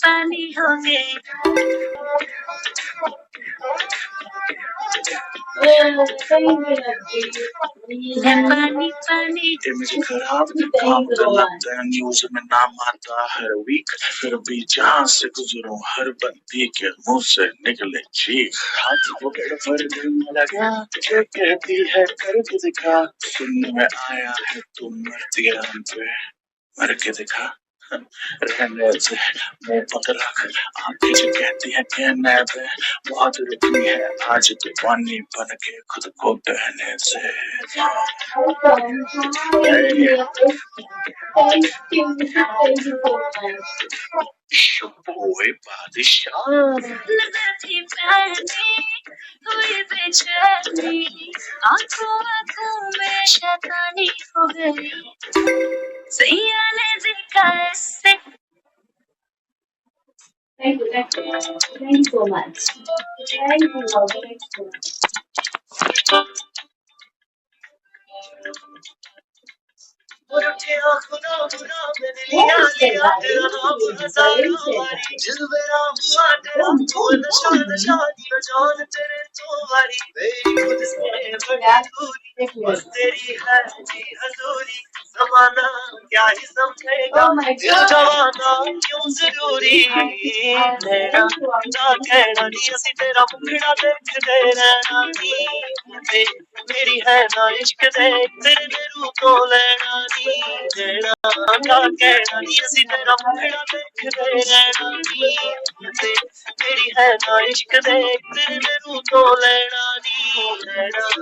पानी हो गए पानी पानी मुझे खराब काम गलत है न्यूज में नाम आता हर वीक फिर भी जहाँ से गुजरूं हर बंदी के मुंह से निकले चीख हाथ पकड़ पर दिल में लगा जो कहती है कर के दिखा सुनने में आया है तुम मरती है हम पे मर के दिखा रहने से मुंह बंद रख आंखें जो कहती है कहने पे बहुत रुकी है आज तो पानी बन के खुद को बहने से बोए बादशाह नजर थी पहनी हुई बेचैनी आंखों आंखों में शैतानी हो गई सैया ने देखा ऐसे Thank you. Thank you so much. Thank you. जमाना क्या ही समझेगा दिल जवाना क्यों जरूरी मेरा कहना नहीं असी तेरा मुखड़ा देखते रहना नी मेरी है ना इश्क दे तेरे रूह को लेना नी मेरा कहना नहीं असी तेरा मुखड़ा देखते रहना नी मेरी है ना इश्क दे तेरे रूह को लेना नी मेरा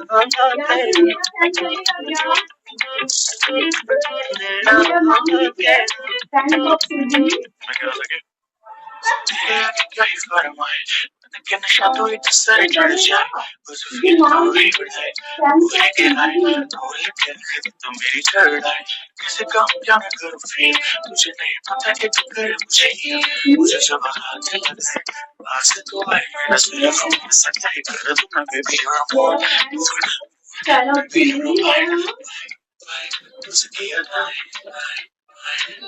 que no shadow it sare chढ़ जाए बस फिर तो ही बढ़ाए पूरे के लाए भूल के तो मेरी चढ़ाई किसी काम क्या मैं करूँ फिर तुझे नहीं पता कि तू करे मुझे जब हाथ लगाए पास तो आए मेरा सिर घूम सकता है कर दूँ मैं बेबी तुझे याद आए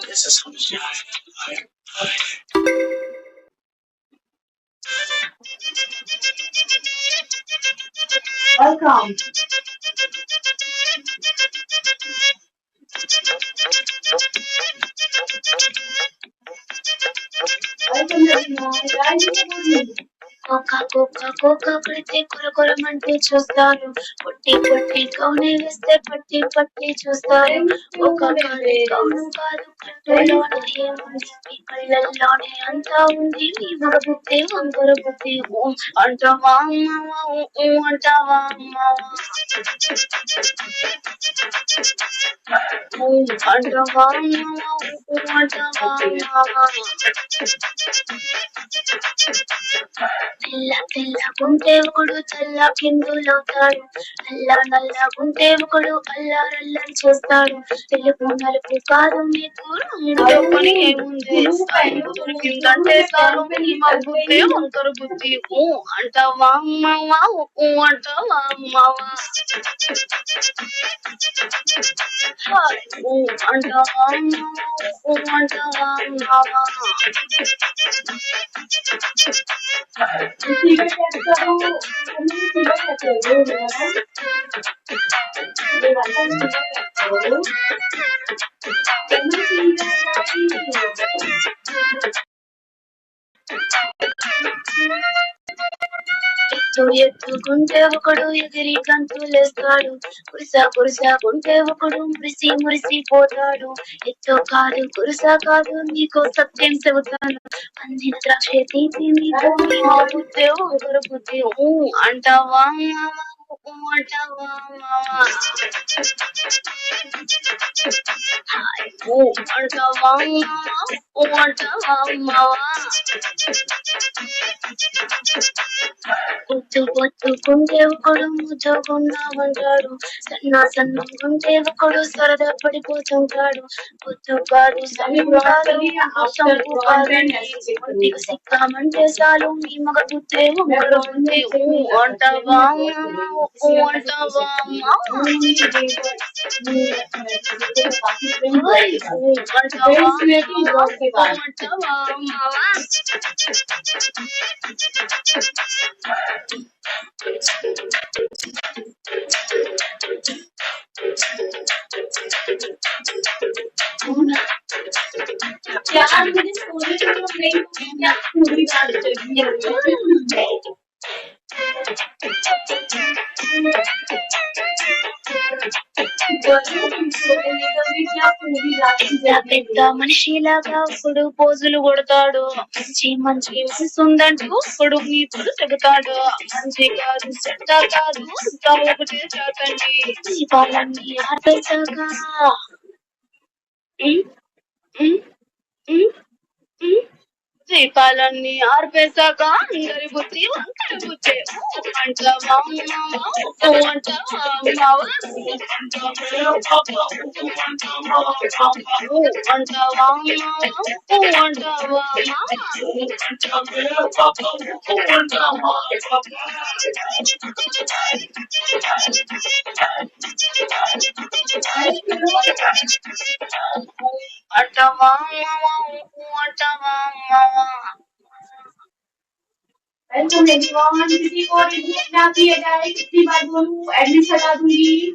ऐसा समझ आए Welcome. కోకా కోకా కోకా పడితే కొరకొరమంటే చూస్తాను పొట్టి పొట్టి కౌనే వేస్తే పట్టి పట్టి చూస్తాను ఒక కాని కౌను కాదు కట్టులోనే ఏముంది మీ కళ్ళల్లోనే అంతా ఉంది మీ మగ బుద్ధి వంకర బుద్ధి అంటావా అమ్మావా అంటావా అమ్మావా అంటావా అమ్మావా అంటావా అమ్మావా తెల్ల తెల్లగుంటే ఒకడు చల్ల కిందులవుతాడు నల్ల నల్లగుంటే ఒకడు అల్లారల్లరి చేస్తాడు తెలుపు నలుపు కాదు నీకు రంగులో పని ఏముంది దొరికిందంటే చాలు నీ మబ్బుద్ది వంకర బుద్ధి అంటావా అమ్మావా అంటావా అమ్మావా అంటావా అమ్మావా అంటావా అమ్మావా ఎత్తుకుంటే ఒకడు ఎగిరి గంతులేస్తాడు కురిసా ఒకడు మురిసి మురిసిపోతాడు ఎత్తు కాదు కురిసా కాదు నీకో సత్యం చెబుతాను అందిన ద్రాక్ష తీపి నీకు బుద్ధి ఒకరు బుద్ధి అంటావా అంటావా అంటావా పొత్తుకుంటే ఒకడు ముద్దుకున్నామంటాడు సన్నంగుంటే ఒకడు సరదా పడిపోతుంటాడు పొత్తు కాదు సంపు కాదు సిక్కామంటే చాలు నీ మగ బుద్ధే ఉంది అంటావా అంటావా అంటావా यार मुझे सोने का तो नहीं क्या पूरी बात करनी है सोने का भी क्या पूरी रात ఇలా పెద్ద మనిషిలాగా ఇప్పుడు పోజులు కొడతాడు మంచి మంచి ఉందంటూ ఇప్పుడు నీతులు చెబుతాడు మంచి కాదు చెడ్డ కాదు అంతా ఒకటే చాతండి దీపాలన్నీ ఆర్పేశాక ఉమ్, ఉమ్, ఉమ్, ఉమ్. దీపాలన్నీ ఆర్పేశాక అందరి బుద్ధి వంకర బుద్ధి అంటావా అంటావా అంటావా అంటావా అంటావా अरे तो मेरी किसी को अपना भी है कितनी बार बोलूं एडमिट हटा दूंगी